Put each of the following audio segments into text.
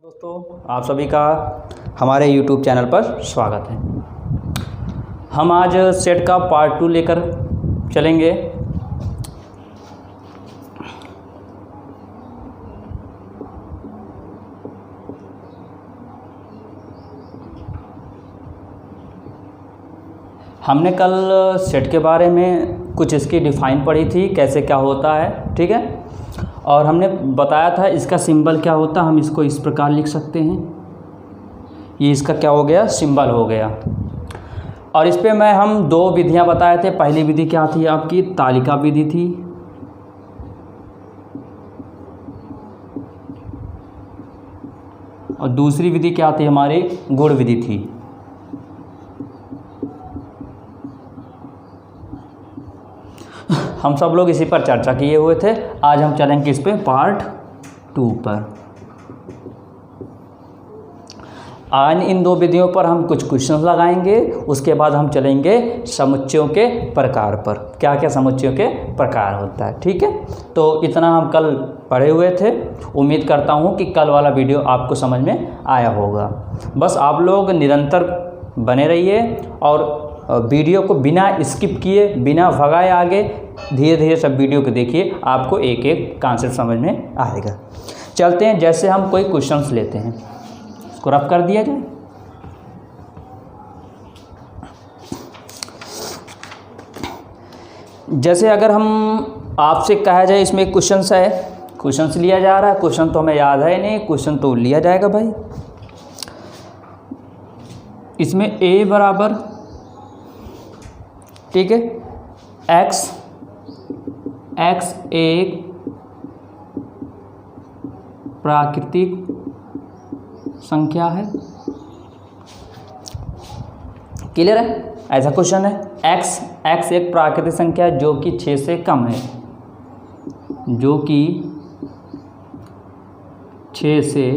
दोस्तों, आप सभी का हमारे YouTube चैनल पर स्वागत है। हम आज सेट का पार्ट 2 लेकर चलेंगे। हमने कल सेट के बारे में कुछ इसकी डिफ़ाइन पढ़ी थी, कैसे क्या होता है, ठीक है। और हमने बताया था इसका सिंबल क्या होता है। हम इसको इस प्रकार लिख सकते हैं, ये इसका क्या हो गया, सिंबल हो गया। और इस पे हम दो विधियां बताए थे। पहली विधि क्या थी आपकी, तालिका विधि थी। और दूसरी विधि क्या थी हमारी, गुण विधि थी। हम सब लोग इसी पर चर्चा किए हुए थे। आज हम चलेंगे इस पे पार्ट 2 पर। आज इन दो विधियों पर हम कुछ क्वेश्चन लगाएंगे। उसके बाद हम चलेंगे समुच्चयों के प्रकार पर, क्या क्या समुच्चयों के प्रकार होता है, ठीक है। तो इतना हम कल पढ़े हुए थे। उम्मीद करता हूँ कि कल वाला वीडियो आपको समझ में आया होगा। बस आप लोग निरंतर बने रहिए और वीडियो को बिना स्किप किए, बिना भगाए आगे धीरे धीरे सब वीडियो को देखिए, आपको एक एक कॉन्सेप्ट समझ में आएगा। चलते हैं, जैसे हम कोई क्वेश्चंस लेते हैं, इसको रफ कर दिया जाए। जैसे अगर हम आपसे कहा जाए, इसमें एक क्वेश्चंस है, क्वेश्चंस लिया जा रहा है। क्वेश्चन तो हमें याद है नहीं, क्वेश्चन तो लिया जाएगा भाई। इसमें a बराबर, ठीक है, x एक प्राकृतिक संख्या है। क्लियर है? ऐसा क्वेश्चन है, x एक प्राकृतिक संख्या है जो कि 6 से कम है, जो कि 6 से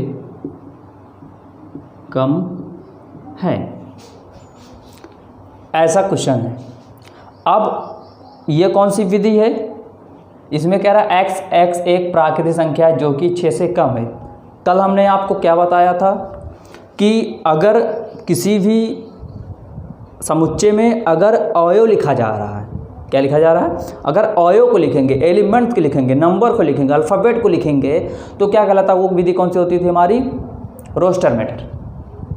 कम है। ऐसा क्वेश्चन है। अब ये कौन सी विधि है, इसमें कह रहा है x एक प्राकृतिक संख्या है जो कि 6 से कम है। कल हमने आपको क्या बताया था कि अगर किसी भी समुच्चय में अगर अवयव लिखा जा रहा है, क्या लिखा जा रहा है, अगर अवयव को लिखेंगे, एलिमेंट को लिखेंगे, नंबर को लिखेंगे, अल्फ़ाबेट को लिखेंगे, तो क्या कहलाता है, वो विधि कौन सी होती थी हमारी, रोस्टर मेथड,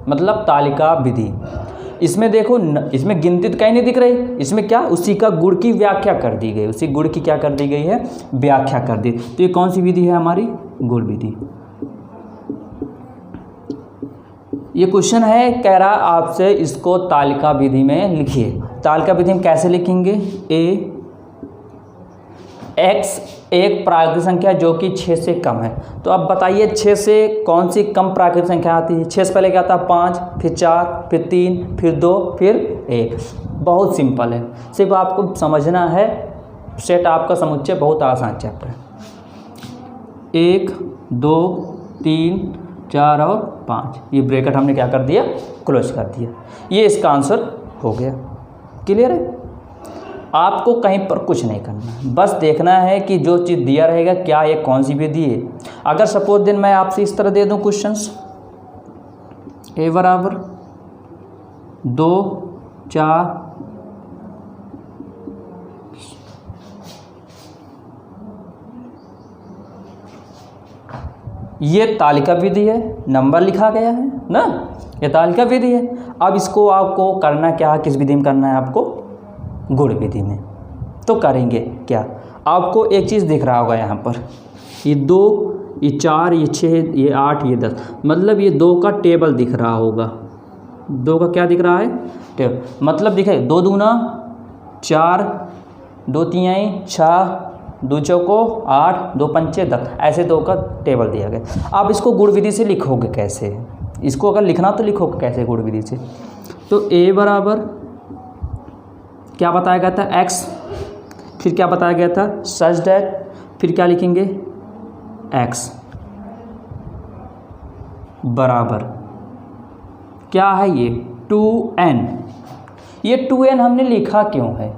मतलब तालिका विधि। इसमें देखो, इसमें गिनती तो कहीं नहीं दिख रही, इसमें क्या, उसी का गुण की व्याख्या कर दी गई, उसी गुण की क्या कर दी गई है, व्याख्या कर दी। तो ये कौन सी विधि है हमारी, गुण विधि। ये क्वेश्चन है, कह रहा आपसे इसको तालिका विधि में लिखिए। तालिका विधि में कैसे लिखेंगे, x एक प्राकृतिक संख्या जो कि 6 से कम है। तो अब बताइए 6 से कौन सी कम प्राकृतिक संख्या आती है। 6 से पहले क्या आता है, 5, फिर 4, फिर 3, फिर 2, फिर 1। बहुत सिंपल है, सिर्फ आपको समझना है। सेट आपका समुच्चय बहुत आसान चैप्टर है। 1, 2, 3, 4 और 5, ये ब्रैकेट हमने क्या कर दिया, क्लोज कर दिया। ये इसका आंसर हो गया। क्लियर है? आपको कहीं पर कुछ नहीं करना है, बस देखना है कि जो चीज़ दिया रहेगा क्या, ये कौन सी विधि है। अगर सपोज दिन मैं आपसे इस तरह दे दूं क्वेश्चंस, a बराबर 2, 4, ये तालिका विधि है, नंबर लिखा गया है ना, ये तालिका विधि है। अब इसको आपको करना क्या है, किस विधि में करना है आपको, गुण विधि में। तो करेंगे क्या, आपको एक चीज़ दिख रहा होगा यहाँ पर, ये 2, ये 4, ये 6, ये 8, ये 10, मतलब ये 2 का टेबल दिख रहा होगा। 2 का क्या दिख रहा है, टेबल, मतलब दिखे 2 दूना 4, 2 तिहाई 6, 2 चौको 8, 2 पंचे 10, ऐसे 2 का टेबल दिया गया। आप इसको गुण विधि से लिखोगे कैसे, इसको अगर लिखना तो लिखोगे कैसे गुण विधि से। तो a बराबर क्या बताया गया था, x, फिर क्या बताया गया था, सच दैट, फिर क्या लिखेंगे, x बराबर क्या है, ये 2n। ये 2n हमने लिखा क्यों है,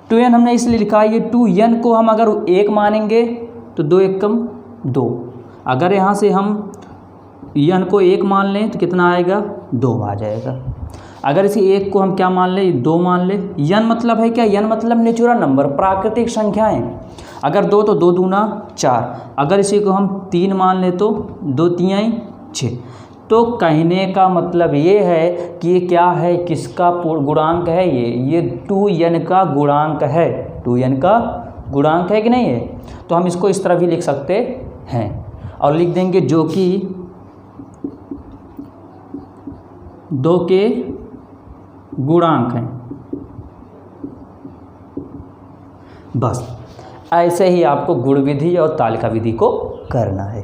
2n हमने इसलिए लिखा है, ये 2n को हम अगर 1 मानेंगे तो 2 एकम 2, अगर यहाँ से हम यन को 1 मान लें तो कितना आएगा, 2 आ जाएगा। अगर इसी 1 को हम क्या मान लें, 2 मान लें। यन मतलब है क्या, यन मतलब नेचुरल नंबर, प्राकृतिक संख्याएं। अगर 2 तो 2 दूना 4। अगर इसी को हम 3 मान लें तो 2 3 6। तो कहने का मतलब ये है कि ये क्या है, किसका गुणांक है, ये 2n का गुणांक है। 2n का गुणांक है कि नहीं है। तो हम इसको इस तरह भी लिख सकते हैं और लिख देंगे जो कि 2 के गुणांक हैं। बस ऐसे ही आपको गुण विधि और तालिका विधि को करना है।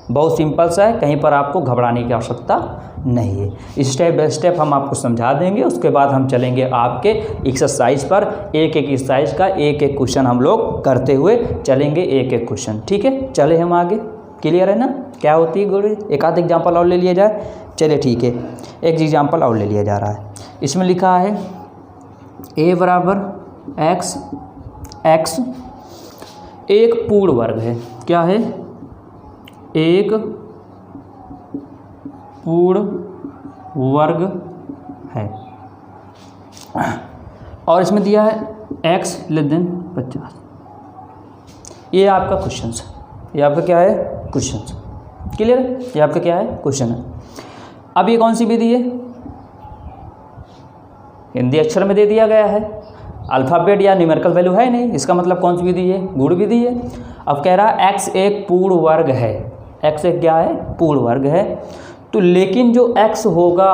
बहुत सिंपल सा है, कहीं पर आपको घबराने की आवश्यकता नहीं है। स्टेप बाय स्टेप हम आपको समझा देंगे, उसके बाद हम चलेंगे आपके एक्सरसाइज पर। एक एक एक्सरसाइज का एक एक क्वेश्चन हम लोग करते हुए चलेंगे, एक एक क्वेश्चन। ठीक है, चले हम आगे। क्लियर है ना, क्या होती है गुण विधि। एक आध एग्जाम्पल और ले लिया जाए। चलिए ठीक है, एक एग्जाम्पल और ले लिया जा रहा है। इसमें लिखा है a बराबर x एक पूर्ण वर्ग है। क्या है, एक पूर्ण वर्ग है। और इसमें दिया है x < 50। ये आपका क्वेश्चन है, ये आपका क्या है, क्वेश्चन। क्लियर है, ये आपका क्या है, क्वेश्चन है। अब ये कौन सी विधि है, हिंदी अक्षर में दे दिया गया है, अल्फ़ाबेट या न्यूमेरिकल वैल्यू है नहीं, इसका मतलब कौन सी विधि है, गुण विधि है। अब कह रहा है x एक पूर्ण वर्ग है, x एक क्या है, पूर्ण वर्ग है। तो लेकिन जो x होगा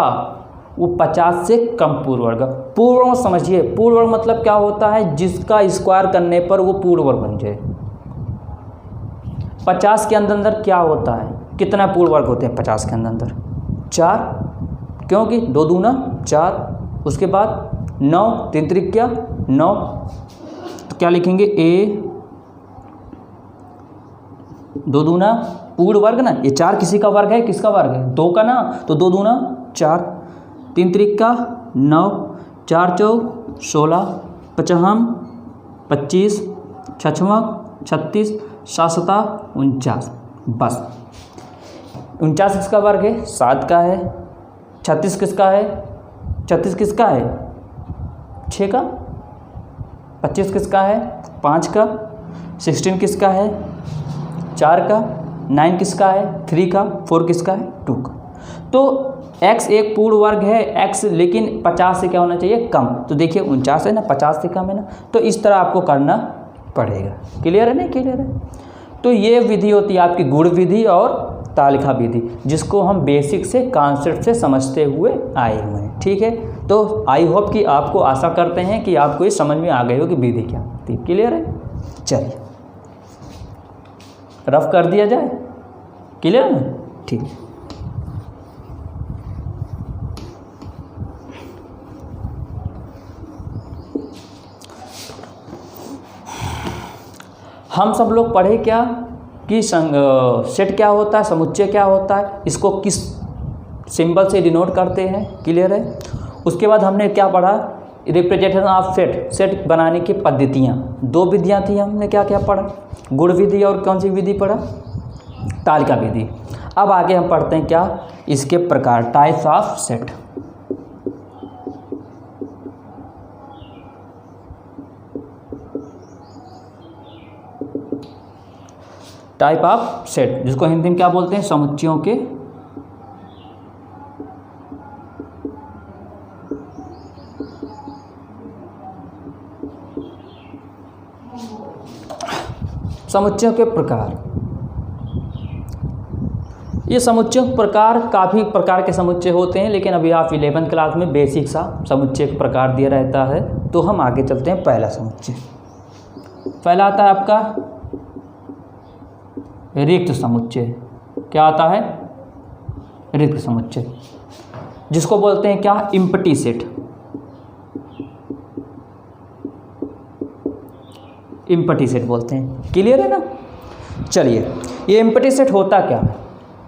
वो 50 से कम पूर्ण वर्ग। पूर्ण वर्ग समझिए, पूर्ण वर्ग मतलब क्या होता है, जिसका स्क्वायर करने पर वो पूर्ण वर्ग बन जाए। 50 के अंदर क्या होता है, कितना पूर्ण वर्ग होते हैं 50 के अंदर, 4, क्योंकि 2 दूना 4। उसके बाद 9, 3 त्रिक 9। तो क्या लिखेंगे, a 2 दूना पूर्ण वर्ग ना, ये 4 किसी का वर्ग है, किसका वर्ग है, 2 का ना, तो 2 दूना 4, 3 त्रिक 9, 4 चौक 16, 55 25, 6 36, 7 7 49। बस 49 किसका वर्ग है, 7 का है। 36 किसका है, 36 किसका है, 6 का। 25 किसका है, 5 का। 16 किसका है, 4 का। 9 किसका है, 3 का। 4 किसका है, 2 का। तो x एक पूर्ण वर्ग है, x लेकिन 50 से क्या होना चाहिए, कम। तो देखिए 49 है ना, 50 से कम है ना, तो इस तरह आपको करना पड़ेगा। क्लियर है ना, क्लियर है। तो ये विधि होती है आपकी गुण विधि और तालिका विधि, जिसको हम बेसिक से कॉन्सेप्ट से समझते हुए आए हुए हैं। ठीक है, तो आई होप कि आपको, आशा करते हैं कि आपको ये समझ में आ गई हो कि विधि क्या होती है। क्लियर है, चलिए रफ कर दिया जाए। क्लियर है, ठीक है। हम सब लोग पढ़े क्या कि सेट क्या होता है, समुच्चय क्या होता है, इसको किस सिंबल से डिनोट करते हैं। क्लियर है। उसके बाद हमने क्या पढ़ा, रिप्रेजेंटेशन ऑफ सेट, सेट बनाने की पद्धतियाँ। 2 विधियाँ थी, हमने क्या क्या पढ़ा, गुण विधि और कौन सी विधि पढ़ा, तालिका विधि। अब आगे हम पढ़ते हैं क्या, इसके प्रकार, types of set. Type of set, जिसको हिंदी में क्या बोलते हैं, समुच्चयों के प्रकार। ये समुच्चयों के प्रकार, काफ़ी प्रकार के समुच्चय होते हैं, लेकिन अभी आप 11वीं क्लास में बेसिक सा समुच्चय का प्रकार दिया रहता है। तो हम आगे चलते हैं। पहला समुच्चय, पहला आता है आपका रिक्त समुच्चय। क्या आता है, रिक्त समुच्चय, जिसको बोलते हैं क्या, इम्पटी सेट। इम्पटी सेट बोलते हैं। क्लियर है ना। चलिए, ये इम्पटी सेट होता क्या है,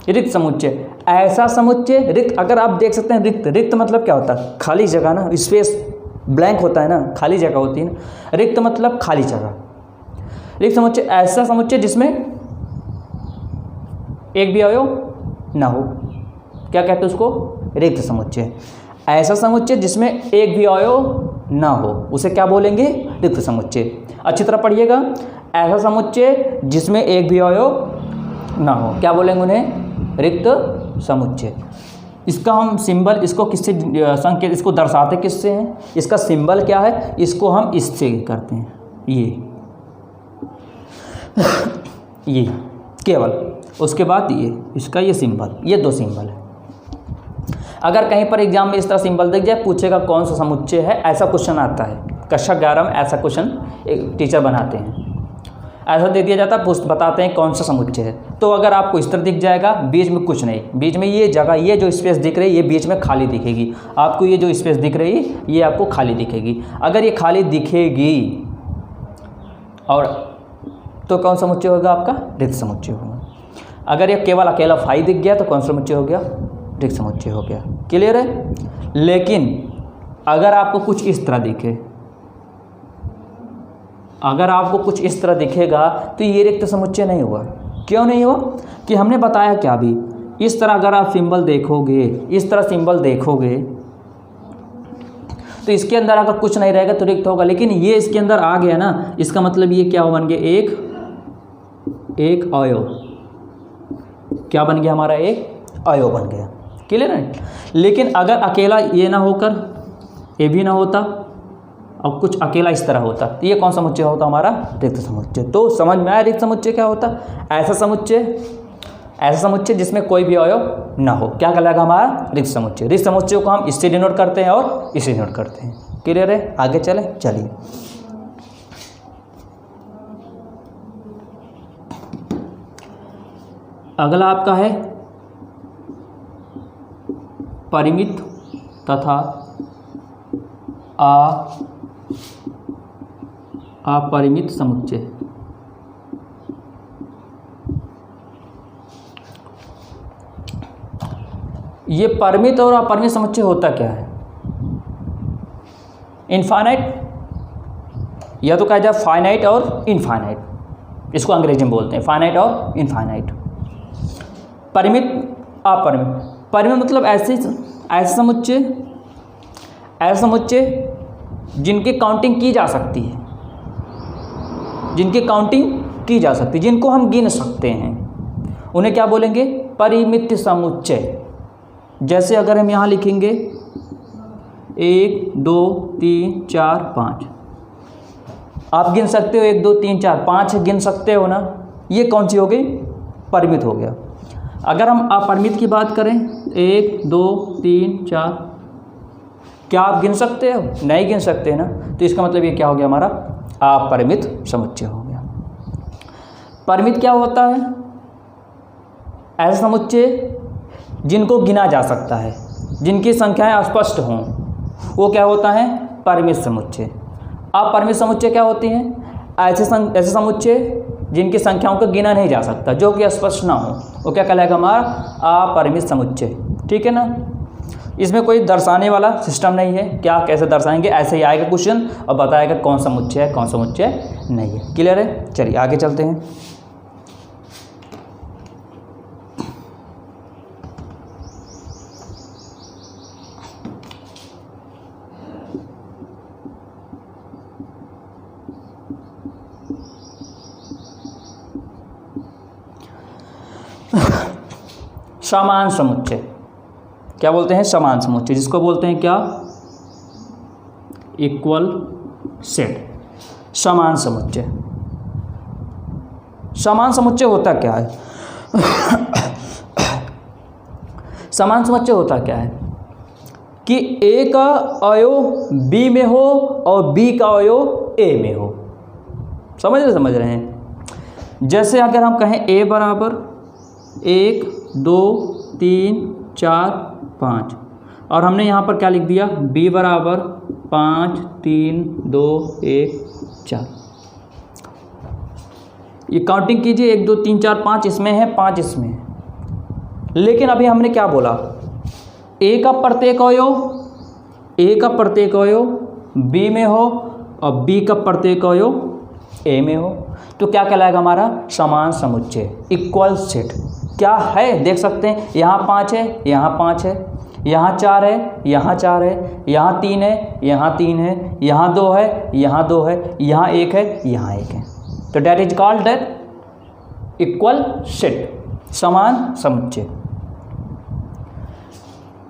रिक्त समुच्चय, ऐसा समुच्चय। रिक्त, अगर आप देख सकते हैं, रिक्त, रिक्त मतलब क्या होता है, खाली जगह ना, स्पेस, ब्लैंक होता है ना, खाली जगह होती है ना। रिक्त मतलब खाली जगह। रिक्त समुच्चय ऐसा समुच्चय जिसमें एक भी अवयव ना हो। क्या कहते हैं उसको? रिक्त समुच्चय। ऐसा समुच्चय जिसमें एक भी अवयव ना हो उसे क्या बोलेंगे? रिक्त समुच्चय। अच्छी तरह पढ़िएगा, ऐसा समुच्चय जिसमें एक भी अवयव ना हो क्या बोलेंगे उन्हें? रिक्त समुच्चय। इसका हम सिंबल, इसको किससे संकेत, इसको दर्शाते किससे हैं? इसका सिंबल क्या है? इसको हम इससे करते हैं, ये केवल, उसके बाद इसका ये सिंबल, ये दो सिंबल है। अगर कहीं पर एग्जाम में इस तरह सिंबल दिख जाए, पूछेगा कौन सा समुच्चय है, ऐसा क्वेश्चन आता है कक्षा 11 में, ऐसा क्वेश्चन एक टीचर बनाते हैं, ऐसा दे दिया जाता है, बताते हैं कौन सा समुच्चय है। तो अगर आपको इस तरह दिख जाएगा, बीच में कुछ नहीं, बीच में ये जगह, ये जो स्पेस दिख रही है, ये बीच में खाली दिखेगी आपको, ये जो स्पेस दिख रही है ये आपको खाली दिखेगी। अगर ये खाली दिखेगी और तो कौन सा समुच्चय होगा आपका? रिक्त समुच्चय होगा। अगर ये केवल अकेला फाई दिख गया तो कौन सा समुच्चय हो गया? रिक्त समुच्चय हो गया। क्लियर है? लेकिन अगर आपको कुछ इस तरह दिखे, अगर आपको कुछ इस तरह दिखेगा तो ये रिक्त समुच्चय नहीं हुआ। क्यों नहीं हुआ? कि हमने बताया क्या अभी, इस तरह अगर आप सिंबल देखोगे, इस तरह सिंबल देखोगे तो इसके अंदर अगर कुछ नहीं रहेगा तो रिक्त होगा, लेकिन ये इसके अंदर आ गया ना, इसका मतलब ये क्या बन गया? एक अवयव। क्या बन गया हमारा? एक अवयव बन गया। क्लियर है? लेकिन अगर अकेला ये ना होकर ये भी ना होता और कुछ अकेला इस तरह होता तो ये कौन सा समुच्चय होता? हमारा रिक्त समुच्चय। तो समझ में आया रिक्त समुच्चय क्या होता? ऐसा समुच्चय जिसमें कोई भी अवयव ना हो क्या कहलाएगा? हमारा रिक्त समुच्चय। रिक्त समुच्चय को हम इससे डिनोट करते हैं और इससे डिनोट करते हैं। क्लियर है? आगे चले, चलिए। अगला आपका है परिमित तथा अपरिमित समुच्चय। ये परिमित और अपरिमित समुच्चय होता क्या है? इनफाइनाइट, या तो कहा जाए फाइनाइट और इनफाइनाइट, इसको अंग्रेजी में बोलते हैं फाइनाइट और इनफाइनाइट। परिमित, अपरिमित। परिमित मतलब ऐसे समुच्चय जिनकी काउंटिंग की जा सकती है, जिनको हम गिन सकते हैं, उन्हें क्या बोलेंगे? परिमित समुच्चय। जैसे अगर हम यहाँ लिखेंगे 1 2 3 4 5, आप गिन सकते हो 1 2 3 4 5 गिन सकते हो ना, ये कौन सी हो गई? परिमित हो गया। अगर हम अपरिमित की बात करें 1 2 3 4, क्या आप गिन सकते हो? नहीं गिन सकते ना, तो इसका मतलब ये क्या हो गया? हमारा अपरिमित समुच्चय हो गया। परिमित क्या होता है? ऐसे समुच्चय जिनको गिना जा सकता है, जिनकी संख्याएं स्पष्ट हों, वो क्या होता है? परिमित समुच्चय। अपरिमित समुच्चय क्या होती हैं? ऐसे समुच्चय जिनकी संख्याओं को गिना नहीं जा सकता, जो कि स्पष्ट ना हो, वो क्या कहलाएगा? हमारा अपरिमित समुच्चय। ठीक है ना? इसमें कोई दर्शाने वाला सिस्टम नहीं है, क्या कैसे दर्शाएंगे, ऐसे ही आएगा क्वेश्चन और बताएगा कौन सा समुच्चय है, कौन सा समुच्चय नहीं है। क्लियर है? चलिए आगे चलते हैं। समान समुच्चय क्या बोलते हैं? समान समुच्चय, जिसको बोलते हैं क्या? Equal set. समान समुच्चय। समान समुच्चय होता क्या है? समान समुच्चय होता क्या है कि ए का अवयव बी में हो और बी का अवयव ए में हो। समझ रहे हैं? जैसे अगर हम कहें ए बराबर 1 2 3 4 5 और हमने यहाँ पर क्या लिख दिया? b बराबर 5 3 2 1 4। ये काउंटिंग कीजिए 1 2 3 4 5 इसमें है, 5 इसमें है। लेकिन अभी हमने क्या बोला? a का प्रत्येक अवयव b में हो और b का प्रत्येक अवयव a में हो। तो क्या कहलाएगा हमारा समान समुच्चय, इक्वल सेट। क्या है देख सकते हैं, यहाँ 5 है, यहाँ 5 है, यहाँ 4 है, यहाँ 4 है, यहाँ 3 है, यहाँ 3 है, यहाँ 2 है, यहाँ 2 है, यहाँ 1 है, यहाँ 1 है। तो that is called that equal set, समान समुच्चय।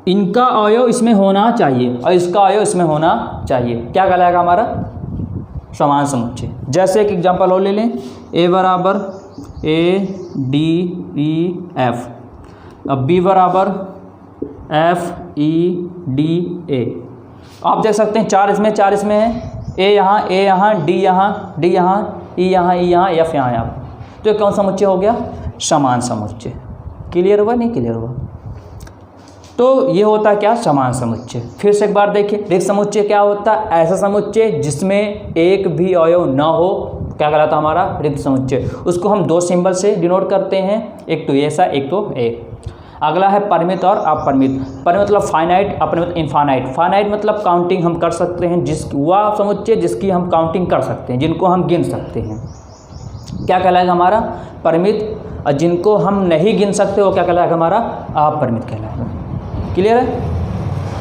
इनका अवयव इसमें होना चाहिए और इसका अवयव इसमें होना चाहिए, क्या कहलाएगा हमारा समान समुच्चय। जैसे एक एग्जांपल और ले लें, a बराबर ADEF, अब b बराबर FEDA। आप देख सकते हैं 4 इसमें 4 इसमें है, a यहाँ, D यहाँ, D यहाँ, E यहाँ, E यहाँ, F यहाँ है। तो ये कौन सा समुच्चय हो गया, समान समुच्चय। क्लियर हुआ नहीं क्लियर हुआ? तो ये होता है क्या, समान समुच्चय। फिर से एक बार देखिए, रिक्त समुच्चय क्या होता है, ऐसा समुच्चय जिसमें एक भी अवयव न हो, क्या कहलाता हमारा रिक्त समुच्चय। उसको हम 2 सिंबल से डिनोट करते हैं, एक तो ऐसा, एक तो ए। अगला है परिमित और अपरिमित। परिमित मतलब फाइनाइट, अपरिमित इनफाइनाइट। फाइनाइट मतलब काउंटिंग हम कर सकते हैं, वह समुच्चय जिसकी हम काउंटिंग कर सकते हैं, जिनको हम गिन सकते हैं, क्या कहलाएगा हमारा परिमित। और जिनको हम नहीं गिन सकते वो क्या कहलाएगा हमारा अपरिमित कहलाएगा। क्लियर है?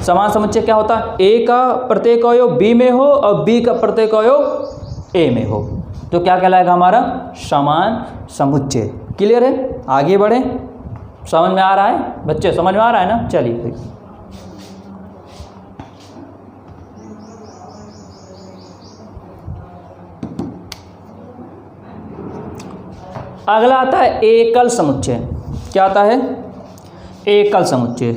समान समुच्चय क्या होता है, ए का प्रत्येक अवयव बी में हो और बी का प्रत्येक अवयव ए में हो, तो क्या कहलाएगा हमारा समान समुच्चय। क्लियर है? आगे बढ़े, समझ में आ रहा है बच्चे, समझ में आ रहा है ना? चलिए भाई, अगला आता है एकल समुच्चय। क्या आता है, एकल समुच्चय।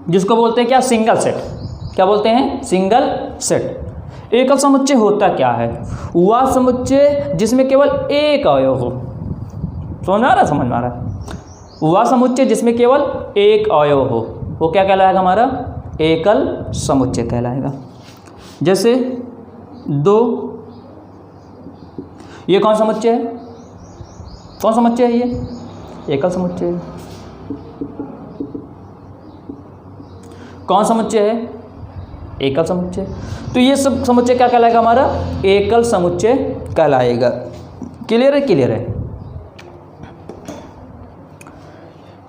जिसको बोलते हैं क्या, सिंगल सेट। क्या बोलते हैं, सिंगल सेट। एकल समुच्चय होता क्या है, वह समुच्चय जिसमें केवल एक अवयव हो। समझ में आ रहा है? समझ में आ रहा है? वह समुच्चय जिसमें केवल एक अवयव हो, वो क्या कहलाएगा हमारा एकल समुच्चय कहलाएगा। जैसे 2, ये कौन समुच्चय है, कौन समुच्चय है, ये एकल समुच्चय है। कौन समुच्चय है, एकल समुच्चय। तो ये सब समुच्चय क्या कहलाएगा हमारा एकल समुच्चय कहलाएगा। क्लियर है? क्लियर है?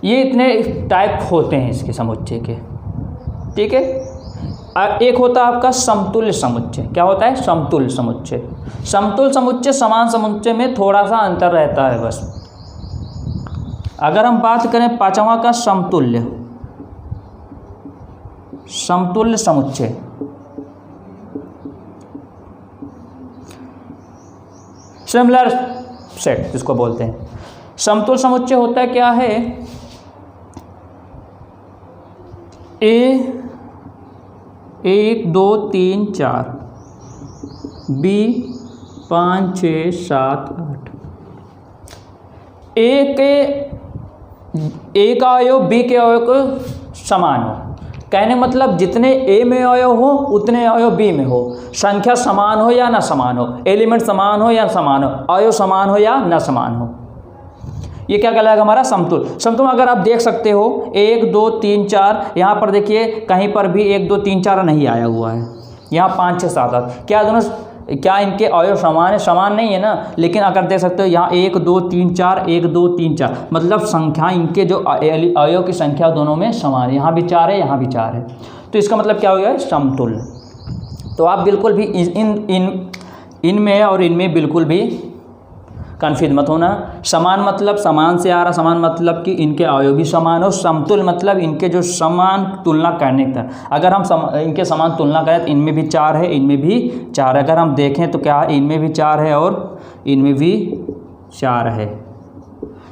ये इतने टाइप होते हैं इसके समुच्चय के, ठीक है। एक होता है आपका समतुल्य समुच्चय। क्या होता है, समतुल्य समुच्चय। समतुल्य समुच्चय समान समुच्चय में थोड़ा सा अंतर रहता है बस। अगर हम बात करें 5वां का समतुल्य, समतुल्य समुच्चय, सिमिलर सेट जिसको बोलते हैं। समतुल्य समुच्चय होता है क्या है, ए 1 2 3 4, बी 5 6 7 8। ए का अवयव बी के अवयव को समान हो, कहने मतलब जितने ए में अवयव हो उतने अवयव बी में हो, संख्या समान हो या ना समान हो, एलिमेंट समान हो या समान हो, अवयव समान हो या ना समान हो, ये क्या कहलाएगा हमारा समतुल्य। समतुल्य अगर आप देख सकते हो 1 2 3 4, यहाँ पर देखिए कहीं पर भी 1 2 3 4 नहीं आया हुआ है, यहाँ 5 6 7 8, क्या दोनों, क्या इनके अवयव समान है, समान नहीं है ना। लेकिन अगर देख सकते हो यहाँ 1 2 3 4, 1 2 3 4, मतलब संख्या इनके जो अवयव की संख्या दोनों में समान है, यहाँ भी 4 है यहाँ भी 4 है, तो इसका मतलब क्या हो गया, समतुल्य। तो आप बिल्कुल भी इनमें और इनमें बिल्कुल भी कन्फ्यूज मत होना। समान मतलब समान से आ रहा, समान मतलब कि इनके अवयव भी समान हो, समतुल्य मतलब इनके जो समान तुलना करने का। अगर हम इनके समान तुलना करें तो इनमें भी 4 है, इनमें भी 4 है। अगर हम देखें तो क्या है, इनमें भी 4 है और इनमें भी 4 है।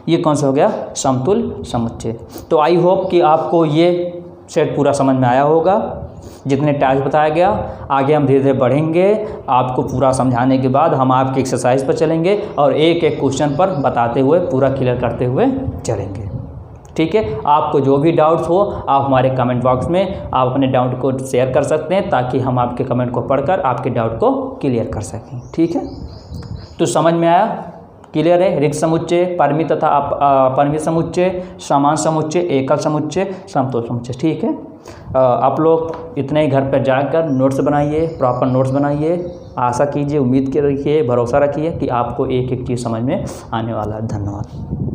ये कौन सा हो गया, समतुल्य समुच्चय। तो आई होप कि आपको ये सेट पूरा समझ में आया होगा, जितने टाइप्स बताया गया। आगे हम धीरे धीरे बढ़ेंगे, आपको पूरा समझाने के बाद हम आपके एक्सरसाइज पर चलेंगे और एक एक क्वेश्चन पर बताते हुए पूरा क्लियर करते हुए चलेंगे, ठीक है। आपको जो भी डाउट्स हो आप हमारे कमेंट बॉक्स में आप अपने डाउट को शेयर कर सकते हैं, ताकि हम आपके कमेंट को पढ़कर आपके डाउट को क्लियर कर सकें, ठीक है। तो समझ में आया क्लियर है? रिक्त समुच्चय, परिमित तथा अपरिमित समुच्चय, समान समुच्चय, एकल समुच्चय, समतुल्य समुच्चय। ठीक है, आप लोग इतने ही घर पर जाकर नोट्स बनाइए, प्रॉपर नोट्स बनाइए। आशा कीजिए, उम्मीद रखिए, भरोसा रखिए कि आपको एक एक चीज़ समझ में आने वाला है। धन्यवाद।